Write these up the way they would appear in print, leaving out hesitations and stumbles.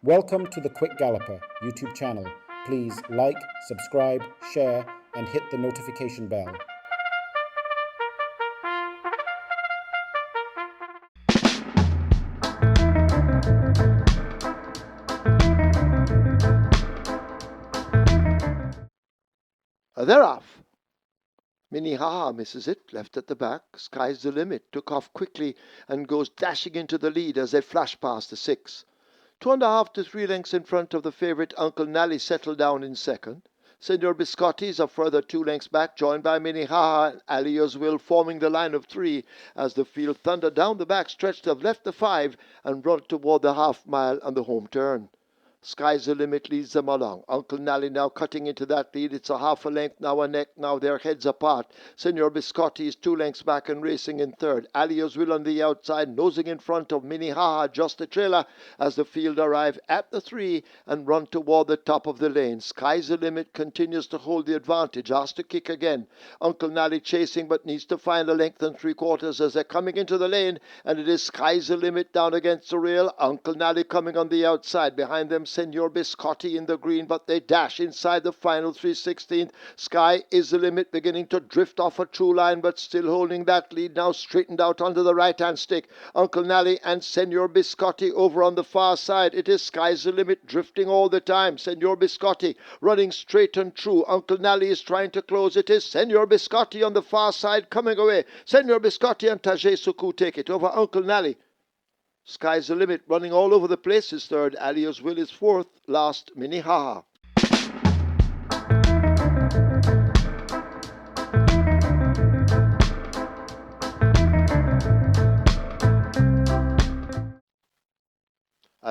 Welcome to the Quick Galloper YouTube channel. Please like, subscribe, share and hit the notification bell. They're off. Minnehaha misses it, left at the back. Sky's the limit, took off quickly and goes dashing into the lead as they flash past the 6. 2.5 to 3 lengths in front of the favourite Uncle Nally settled down in second. Senor Biscotti is a further 2 lengths back, joined by Minnehaha and Alia's Will forming the line of 3 as the field thunder down the back stretch to have left the 5 and run toward the half mile on the home turn. Sky's the limit leads them along. Uncle Nally now cutting into that lead. It's a half a length, now a neck, now their heads apart. Senor Biscotti is 2 lengths back and racing in third. Alia's Will on the outside, nosing in front of Minnehaha, just a trailer as the field arrive at the 3 and run toward the top of the lane. Sky's the limit continues to hold the advantage, asked to kick again. Uncle Nally chasing but needs to find a length and 3/4 as they're coming into the lane, and it is Sky's the limit down against the rail. Uncle Nally coming on the outside. Behind them Senor Biscotti in the green, but they dash inside the final 3/16. Sky is the limit, beginning to drift off a true line, but still holding that lead, now straightened out under the right-hand stick. Uncle Nally and Senor Biscotti over on the far side. It is Sky's the limit, drifting all the time. Senor Biscotti running straight and true. Uncle Nally is trying to close. It is Senor Biscotti on the far side coming away. Senor Biscotti and Tajay Suku take it over Uncle Nally. Sky's the limit, running all over the place is third. Alia's Will is fourth. Last, Minnehaha.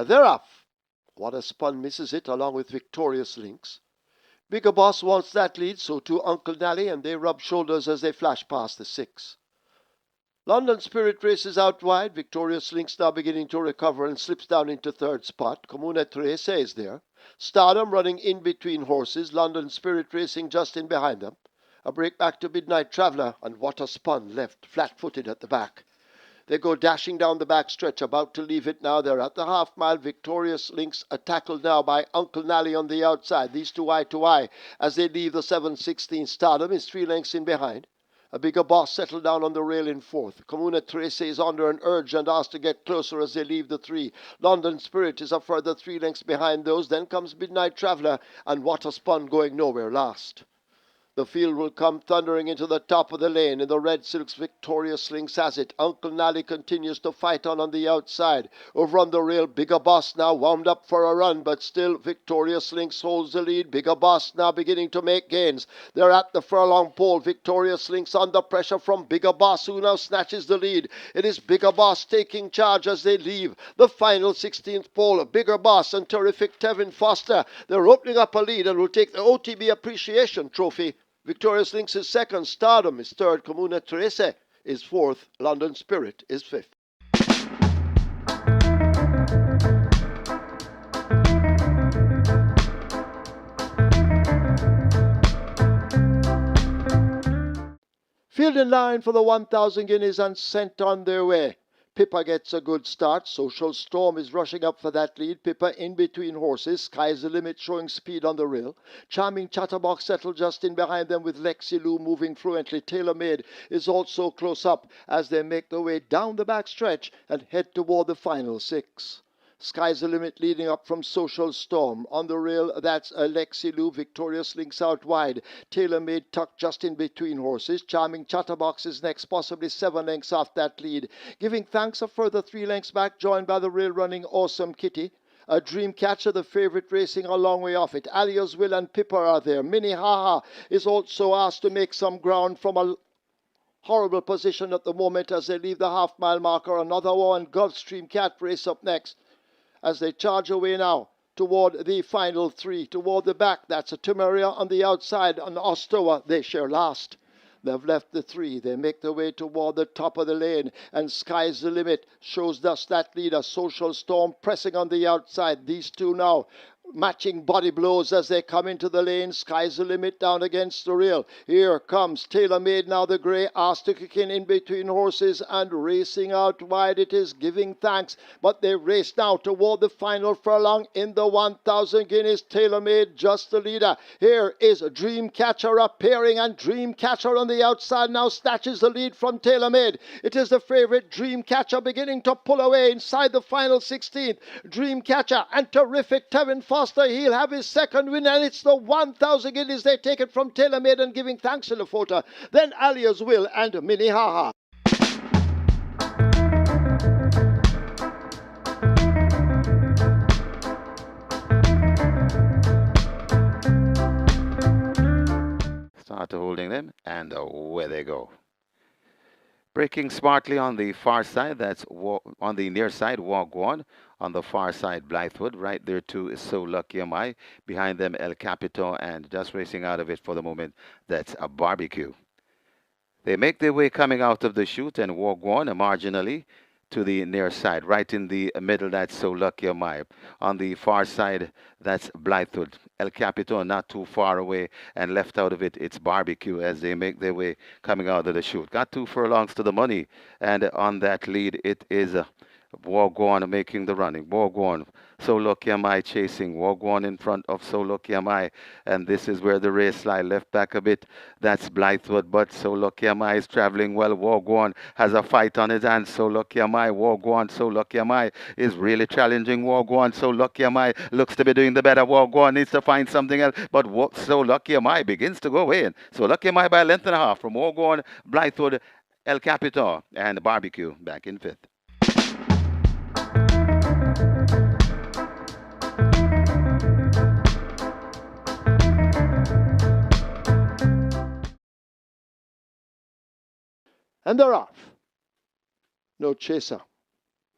They're off. What a Spun misses it along with Victorious Lynx. Bigger Boss wants that lead, so too Uncle Nally, and they rub shoulders as they flash past the 6. London Spirit races out wide. Victorious Lynx now beginning to recover and slips down into third spot. Comune Trece is there. Stardom running in between horses. London Spirit racing just in behind them. A break back to Midnight Traveller, and What a Spun left flat-footed at the back. They go dashing down the back stretch, about to leave it now. They're at the half mile. Victorious Lynx are tackled now by Uncle Nally on the outside. These two eye to eye as they leave the 7:16. Stardom is 3 lengths in behind. A Bigger Boss settled down on the rail in fourth. Comune Trece is under an urge and asked to get closer as they leave the 3. London Spirit is a further 3 lengths behind those. Then comes Midnight Traveller and What a Spun going nowhere last. The field will come thundering into the top of the lane. In the red silks, Victorious Lynx has it. Uncle Nally continues to fight on the outside. Over on the rail, Bigger Boss now wound up for a run, but still Victorious Lynx holds the lead. Bigger Boss now beginning to make gains. They're at the furlong pole. Victorious Lynx under pressure from Bigger Boss, who now snatches the lead. It is Bigger Boss taking charge as they leave the final 16th pole. Bigger Boss and Terrific Tevin Foster, they're opening up a lead and will take the OTB Appreciation Trophy. Victorious Lynx is second, Stardom is third, Comune Trece is fourth, London Spirit is fifth. Field in line for the 1,000 guineas and sent on their way. Pippa gets a good start. Social Storm is rushing up for that lead. Pippa in between horses. Sky's the limit showing speed on the rail. Charming Chatterbox settled just in behind them with Lexi Lou moving fluently. Tailor Made is also close up as they make their way down the back stretch and head toward the final 6. Sky's the limit leading up from Social Storm. On the rail, that's Lexi Lou. Victorious Lynx out wide. Tailor Made tucked just in between horses. Charming Chatterbox is next, possibly 7 lengths off that lead. Giving thanks a further 3 lengths back, joined by the rail running Awesome Kitty. A Dreamcatcher, the favourite, racing a long way off it. Alia's Will and Pippa are there. Minnehaha is also asked to make some ground from a horrible position at the moment as they leave the half-mile marker. Another one, Gulfstream Cat, race up next as they charge away now toward the final 3. Toward the back, that's a Timaria on the outside, and Ostoa, they share last. They've left the 3. They make their way toward the top of the lane, and Sky's the Limit shows us that leader. Social Storm pressing on the outside. These two now matching body blows as they come into the lane. Sky's the limit down against the rail. Here comes Tailor Made now, the grey, asked to kick in between horses and racing out wide. It is Giving Thanks, but they race now toward the final furlong in the 1,000 guineas. Tailor Made just the leader. Here is Dreamcatcher appearing, and Dreamcatcher on the outside now snatches the lead from Tailor Made. It is the favourite Dreamcatcher beginning to pull away inside the final 16th. Dreamcatcher and terrific Tevin Foster, he'll have his second win, and it's the 1,000 guineas. They take it from Tailor Made and Giving Thanks in the photo. Then Alia's Will and Minnehaha. Start holding them, and away they go. Breaking smartly on the far side, that's on the near side, Walk One. On the far side, Blythewood. Right there, too, is So Lucky Am I. Behind them, El Capito, and just racing out of it for the moment, that's a Barbecue. They make their way coming out of the chute and Walk One marginally to the near side. Right in the middle, that's So Lucky Am I. On the far side, that's Blythewood. El Capito not too far away, and left out of it, it's Barbecue as they make their way coming out of the chute. Got 2 furlongs to the money, and on that lead, it is Walk On making the running. Walk On, So Lucky Am I chasing. Walk On in front of So Lucky Am I, and this is where the race lie. Left back a bit, that's Blythewood, but So Lucky Am I is traveling well. Walk On has a fight on his hands. So Lucky Am I, Walk On, So Lucky Am I is really challenging. Walk On, So Lucky Am I looks to be doing the better. Walk On needs to find something else, but So Lucky Am I begins to go away. And So Lucky Am I by a length and a half from Walk On, Blythewood, El Capito, and Barbecue back in 5th. And they're off. No Chaser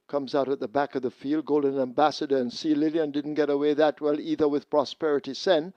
comes out at the back of the field. Golden Ambassador and Sea Lillian didn't get away that well either with Prosperity Sen.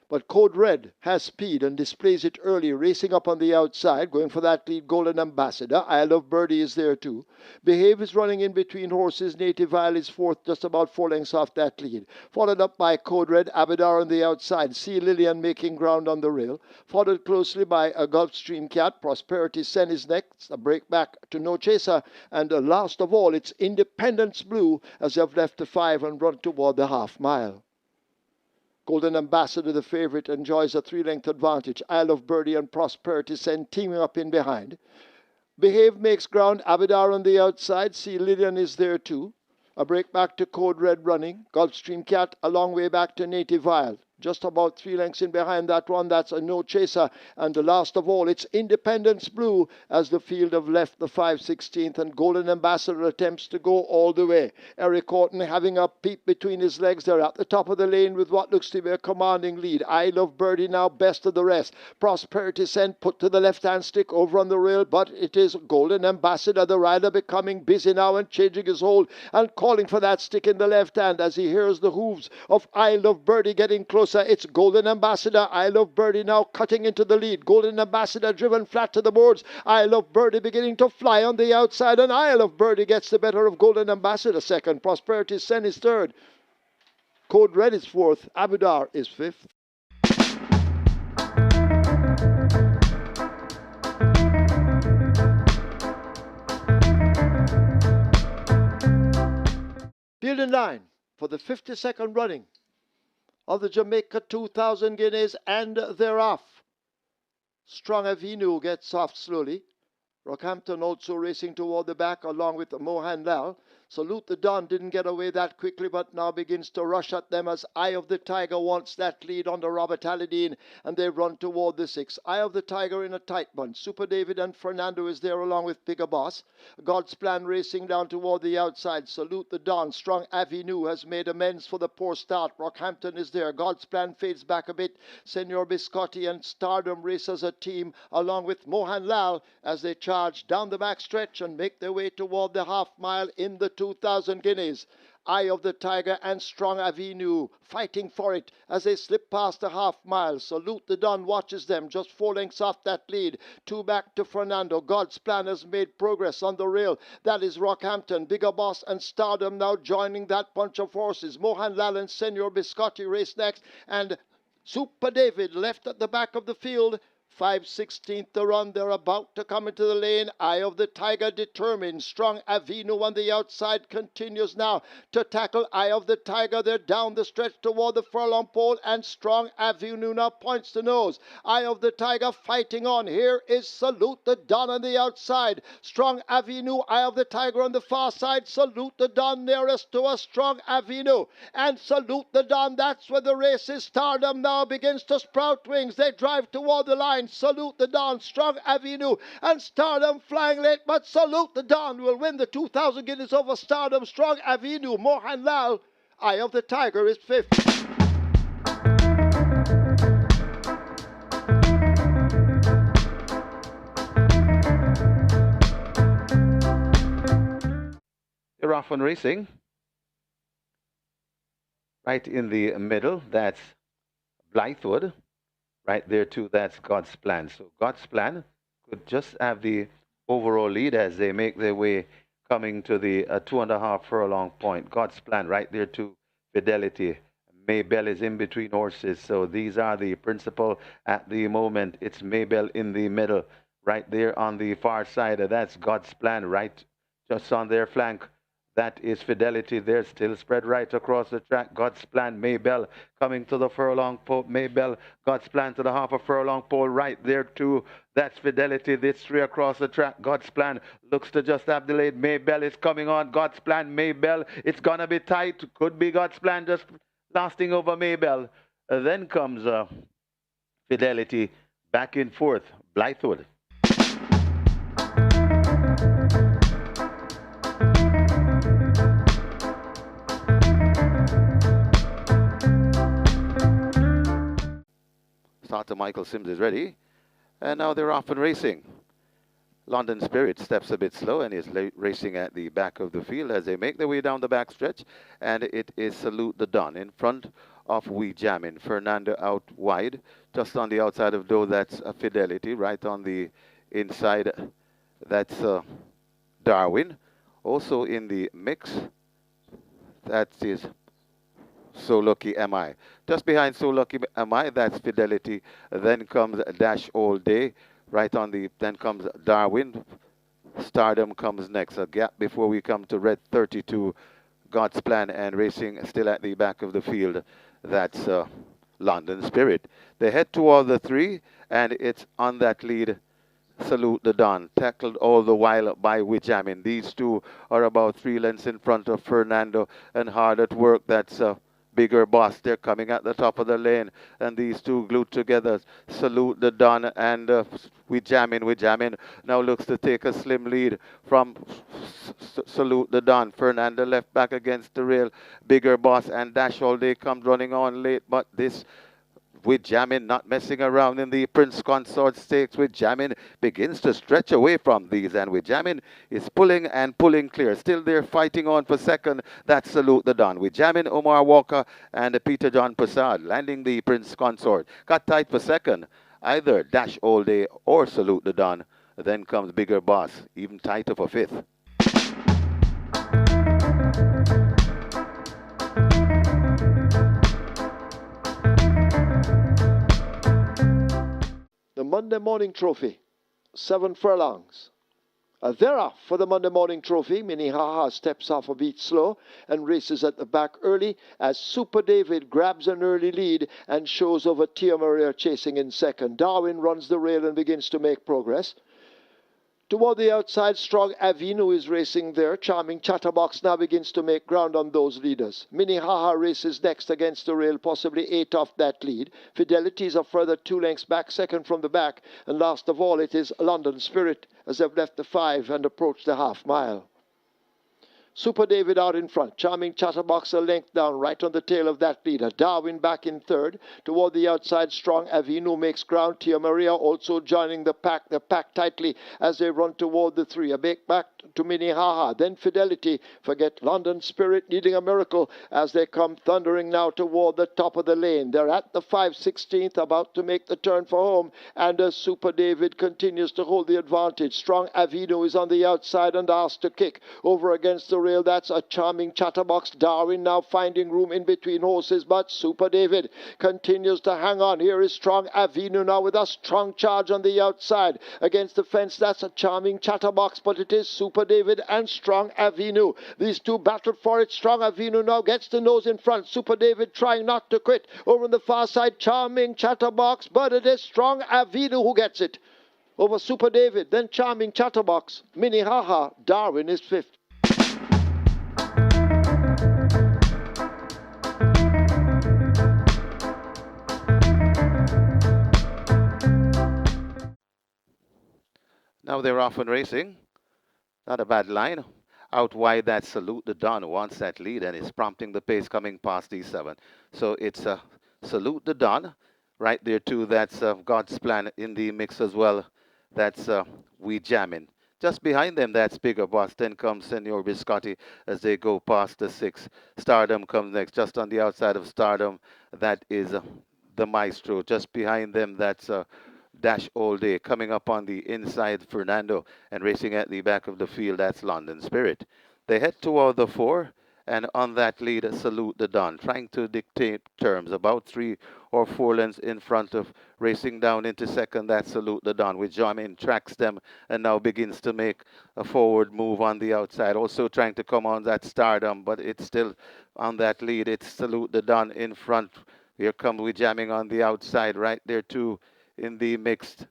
But Code Red has speed and displays it early, racing up on the outside, going for that lead. Golden Ambassador. I Love Birdie is there too. Behave is running in between horses. Native Isle is fourth, just about 4 lengths off that lead. Followed up by Code Red, Abadar on the outside. Sea Lillian making ground on the rail. Followed closely by a Gulfstream Cat. Prosperity Sen is next. A break back to No Chaser. And last of all, it's Independence Blue as they've left the 5 and run toward the half mile. Golden Ambassador, the favourite, enjoys a 3-length advantage. Isle of Birdie and Prosperity Sen teaming up in behind. Behave makes ground. Abadar on the outside. Sea Lillian is there too. A break back to Code Red running. Gulfstream Cat a long way back to Native Isle. Just about 3 lengths in behind that one. That's a No Chaser. And the last of all, it's Independence Blue as the field have left the 5/16th, and Golden Ambassador attempts to go all the way. Eric Horton having a peep between his legs. They're at the top of the lane with what looks to be a commanding lead. I Love Birdie now best of the rest. Prosperity Sen put to the left-hand stick over on the rail, but it is Golden Ambassador, the rider, becoming busy now and changing his hold and calling for that stick in the left hand as he hears the hooves of I Love Birdie getting closer. It's Golden Ambassador. I Love Birdie now cutting into the lead. Golden Ambassador driven flat to the boards. I Love Birdie beginning to fly on the outside, and I Love Birdie gets the better of Golden Ambassador second. Prosperity Sen is third. Code Red is fourth. Abudar is fifth. Field in line for the 52nd running of the Jamaica 2,000 guineas, and they're off. Strong Avenue gets off slowly. Rockhampton also racing toward the back along with Mohan Lal. Salute the Don didn't get away that quickly, but now begins to rush at them as Eye of the Tiger wants that lead under Robert Halladine, and they run toward the 6. Eye of the Tiger in a tight bunch. Super David and Fernando is there along with Bigger Boss. God's Plan racing down toward the outside. Salute the Don. Strong Avenue has made amends for the poor start. Rockhampton is there. God's Plan fades back a bit. Senor Biscotti and Stardom race as a team along with Mohan Lal as they charge down the back stretch and make their way toward the half mile in the 2,000 guineas. Eye of the Tiger and Strong Avenue fighting for it as they slip past the half mile. Salute the Don watches them just 4 lengths off that lead. 2 back to Fernando. God's Plan has made progress on the rail. That is Rockhampton, Bigger Boss and Stardom now joining that bunch of horses. Mohan Lal and Senor Biscotti race next, and Super David left at the back of the field. 5/16 the run. They're about to come into the lane. Eye of the Tiger determined. Strong Avino on the outside continues now to tackle Eye of the Tiger. They're down the stretch toward the furlong pole, and Strong Avino now points the nose. Eye of the Tiger fighting on. Here is Salute the Don on the outside. Strong Avino, Eye of the Tiger on the far side. Salute the Don nearest to us. Strong Avino and Salute the Don. That's where the race is. Stardom now begins to sprout wings. They drive toward the line. Salute the Don, Strong Avenue, and Stardom flying late, but Salute the Don will win the 2,000 guineas over Stardom. Strong Avenue, Mohan Lal, Eye of the Tiger is 5th. They're off on racing. Right in the middle, that's Blythewood. Right there too, that's God's Plan. So God's Plan could just have the overall lead as they make their way coming to the 2.5 furlong point. God's Plan right there too. Fidelity. Maybell is in between horses. So these are the principal at the moment. It's Maybell in the middle. Right there on the far side. That's God's Plan right just on their flank. That is Fidelity. They're still spread right across the track. God's Plan, Maybell coming to the furlong pole. Maybell, God's Plan to the half a furlong pole right there too. That's Fidelity. This 3 across the track. God's Plan looks to just have delayed. Maybell is coming on. God's Plan, Maybell. It's going to be tight. Could be God's Plan just lasting over Maybell. Then comes Fidelity back and forth. Blythewood. Starter Michael Sims is ready, and now they're off and racing. London Spirit steps a bit slow and is racing at the back of the field as they make their way down the back stretch, and it is Salute the Don in front of We Jammin'. Fernando out wide, just on the outside of Doe, that's Fidelity. Right on the inside, that's Darwin. Also in the mix, that is So Lucky Am I. Just behind So Lucky Am I, that's Fidelity. Then comes Dash All Day. Right on the, then comes Darwin. Stardom comes next. A gap before we come to Red 32. God's Plan and racing still at the back of the field. That's London Spirit. They head toward the 3, and it's on that lead. Salute the Don, tackled all the while by Wijamin. These two are about 3 lengths in front of Fernando and hard at work. That's Bigger Boss. They're coming at the top of the lane, and these two glued together. Salute the Don and Wijamin now looks to take a slim lead from Salute the Don. Fernando left back against the rail. Bigger Boss and Dash All Day comes running on late, but this Wijamin not messing around in the Prince Consort Stakes. Wijamin begins to stretch away from these, and Wijamin is pulling and pulling clear. Still they're fighting on for second. That's Salute the Don. Wijamin, Omar Walker, and Peter John Prasad landing the Prince Consort. Got tight for second. Either Dash All Day or Salute the Don. Then comes Bigger Boss, even tighter for 5th. The Monday Morning Trophy, 7 furlongs. They're off for the Monday Morning Trophy. Minnehaha steps off a beat slow and races at the back early as Super David grabs an early lead and shows over Tia Maria chasing in second. Darwin runs the rail and begins to make progress. Toward the outside, Strong Avino is racing there. Charming Chatterbox now begins to make ground on those leaders. Minnehaha races next against the rail, possibly 8 off that lead. Fidelity is a further 2 lengths back, second from the back. And last of all, it is London Spirit as they've left the 5 and approached the half mile. Super David out in front. Charming Chatterbox a length down, right on the tail of that leader. Darwin back in third. Toward the outside, Strong Avino makes ground. Tia Maria also joining the pack. The pack tightly as they run toward the three. A big back to Minnehaha. Then Fidelity. Forget London Spirit needing a miracle as they come thundering now toward the top of the lane. They're at the 5/16th, about to make the turn for home. And Super David continues to hold the advantage. Strong Avino is on the outside and asked to kick over against the rail. That's a Charming Chatterbox. Darwin now finding room in between horses, but Super David continues to hang on. Here is Strong Avino now with a strong charge on the outside against the fence. That's a Charming Chatterbox, but it is Super David and Strong Avino. These two battle for it. Strong Avino now gets the nose in front. Super David trying not to quit. Over on the far side, Charming Chatterbox, but it is Strong Avino who gets it over Super David. Then Charming Chatterbox. Minnehaha. Darwin is fifth. Now they're off and racing. Not a bad line. Out wide, that Salute the Don wants that lead and is prompting the pace coming past E7. So it's Salute the Don right there too. That's God's Plan in the mix as well. That's We Jammin'. Just behind them, that's Bigger Boss. Then comes Senor Biscotti as they go past the 6. Stardom comes next. Just on the outside of Stardom, that is the Maestro. Just behind them, that's Dash All Day. Coming up on the inside, Fernando. And racing at the back of the field, that's London Spirit. They head toward the 4. And on that lead, Salute the Don, trying to dictate terms. About 3 or 4 lengths in front of racing down into second. That Salute the Don, which Jamin tracks them and now begins to make a forward move on the outside. Also trying to come on that Stardom, but it's still on that lead. It's Salute the Don in front. Here comes We Jamming on the outside, right there too in the mixed.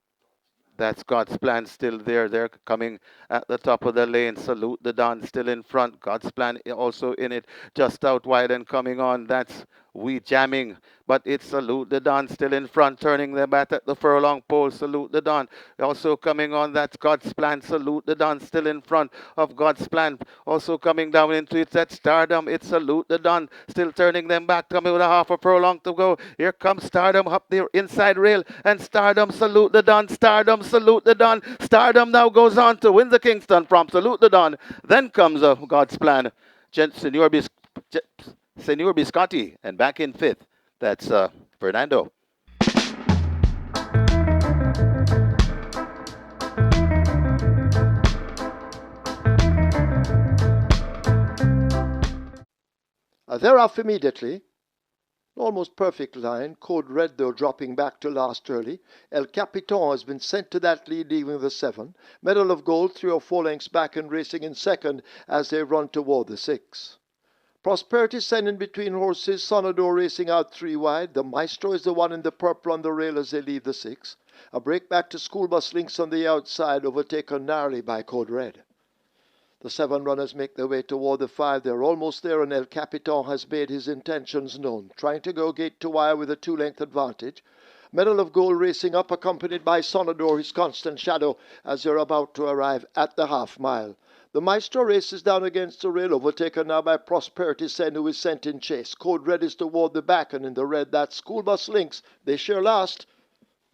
That's God's Plan still there. They're coming at the top of the lane. Salute the Don still in front. God's Plan also in it, just out wide and coming on. That's We Jamming. But it's Salute the Don still in front, turning their bat at the furlong pole. Salute the Don also coming on. That's God's Plan. Salute the Don still in front of God's Plan. Also coming down into it. That Stardom. It's Salute the Don still turning them back, coming with a half a furlong to go. Here comes Stardom up the inside rail. And Stardom, Salute the Don. Stardom, Salute the Don. Stardom now goes on to win the Kingston from Salute the Don. Then comes God's Plan. Senor Biscotti. And back in 5th. That's Fernando. They're off immediately. Almost perfect line. Code Red, though, dropping back to last early. El Capitan has been sent to that lead, leaving the 7. Medal of Gold, 3 or 4 lengths back and racing in second as they run toward the 6. Prosperity Sen in between horses. Sonador racing out 3 wide. The Maestro is the one in the purple on the rail as they leave the 6. A break back to School Bus Links on the outside, overtaken narrowly by Code Red. The 7 runners make their way toward the 5. They're almost there, and El Capitan has made his intentions known, trying to go gate to wire with a 2-length advantage. Medal of Gold racing up, accompanied by Sonador, his constant shadow, as they're about to arrive at the half mile. The Maestro races down against the rail, overtaken now by Prosperity Sen, who is sent in chase. Code Red is toward the back, and in the red, that School Bus Links. They share last.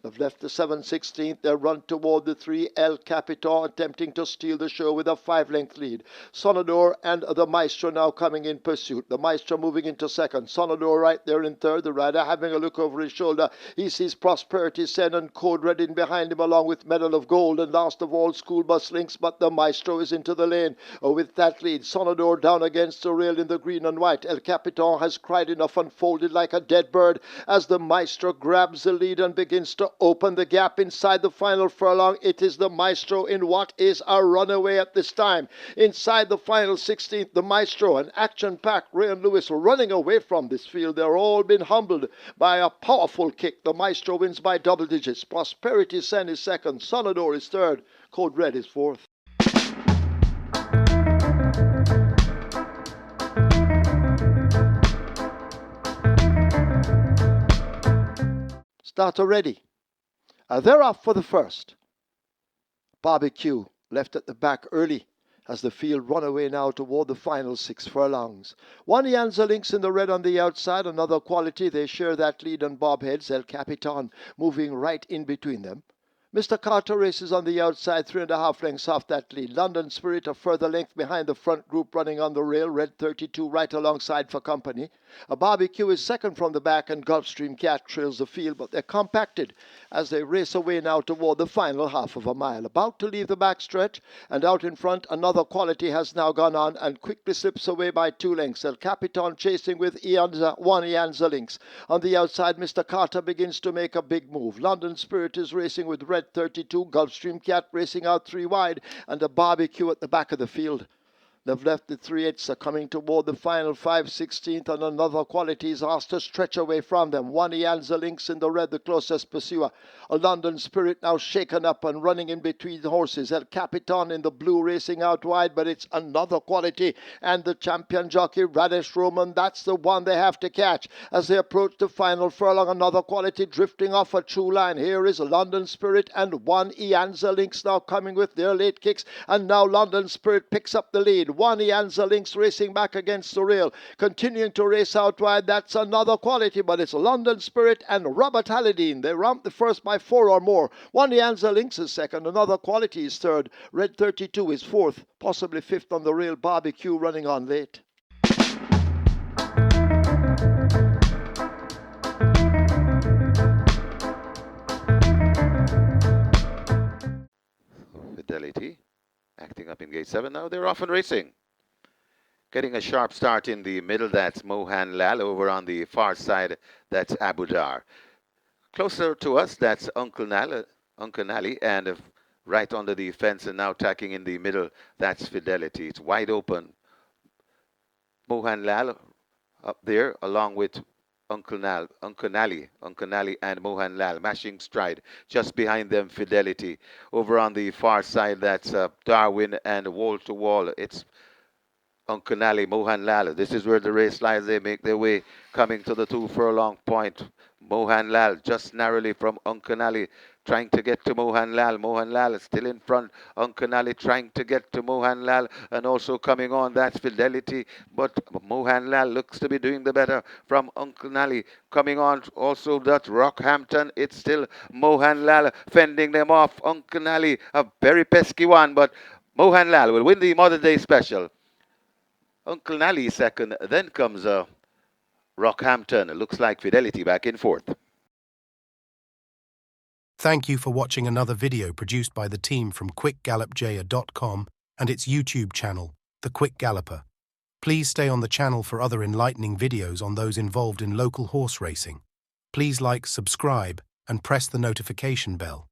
They've left the 7/16th. They run toward the 3. El Capitan attempting to steal the show with a 5-length lead. Sonador and the Maestro now coming in pursuit. The Maestro moving into second. Sonador right there in third. The rider having a look over his shoulder. He sees Prosperity Sen and Code Red in behind him, along with Medal of Gold. And last of all, School Bus Links. But the Maestro is into the lane with that lead. Sonador down against the rail in the green and white. El Capitan has cried enough and folded like a dead bird as the Maestro grabs the lead and begins to open the gap inside the final furlong. It is the Maestro in what is a runaway at this time. Inside the final 16th, the Maestro, an action-packed Ray and Lewis running away from this field. They're all been humbled by a powerful kick. The Maestro wins by double digits. Prosperity Sen is second. Sonador is third. Code Red is fourth. Starter ready. They're off for the first. Barbecue left at the back early as the field run away now toward the final 6 furlongs. One Yanza Lynx in the red on the outside, another quality. They share that lead on Bob Heads. El Capitan moving right in between them. Mr. Carter races on the outside, 3.5 lengths off that lead. London Spirit a further length behind the front group running on the rail. Red 32 right alongside for company. A Barbecue is second from the back, and Gulfstream Cat trails the field, but they're compacted as they race away now toward the final half of a mile. About to leave the backstretch, and out in front another quality has now gone on and quickly slips away by 2 lengths. El Capitan chasing with one Ianza Lynx. On the outside, Mr. Carter begins to make a big move. London Spirit is racing with Red 32, Gulfstream Cat racing out 3 wide, and a Barbecue at the back of the field. They've left the 3/8s are coming toward the final 5/16th, and another quality is asked to stretch away from them. One Ianza Lynx in the red, the closest pursuer. A London Spirit now shaken up and running in between the horses. El Capitan in the blue racing out wide, but it's another quality. And the champion jockey, Radish Roman, that's the one they have to catch. As they approach the final furlong, another quality drifting off a true line. Here is a London Spirit and one Ianza Lynx now coming with their late kicks. And now London Spirit picks up the lead. One Ianza Lynx racing back against the rail, continuing to race out wide. That's another quality, but it's London Spirit and Robert Halladine. They round the first by 4 or more. One Ianza Lynx is second, another quality is third. Red 32 is fourth, possibly fifth on the rail. Barbecue running on late. Fidelity acting up in gate 7 now. They're off and racing. Getting a sharp start in the middle, that's Mohan Lal. Over on the far side, that's Abu Dar. Closer to us, that's Uncle Nally, and right under the fence and now tacking in the middle, that's Fidelity. It's wide open. Mohan Lal up there along with Uncle Nally and Mohan Lal, mashing stride. Just behind them, Fidelity. Over on the far side, that's Darwin and wall to wall. It's Uncle Nally, Mohan Lal. This is where the race lies. They make their way coming to the 2 furlong point. Mohan Lal just narrowly from Uncle Nally, trying to get to Mohan Lal. Mohan Lal is still in front. Uncle Nally trying to get to Mohan Lal, and also coming on, that's Fidelity. But Mohan Lal looks to be doing the better from Uncle Nally. Coming on also that Rockhampton. It's still Mohan Lal fending them off. Uncle Nally, a very pesky one, but Mohan Lal will win the Mother's Day Special. Uncle Nally second, then comes Rockhampton. It looks like Fidelity back in fourth. Thank you for watching another video produced by the team from QuickGallopJaya.com and its YouTube channel, The Quick Galloper. Please stay on the channel for other enlightening videos on those involved in local horse racing. Please like, subscribe, and press the notification bell.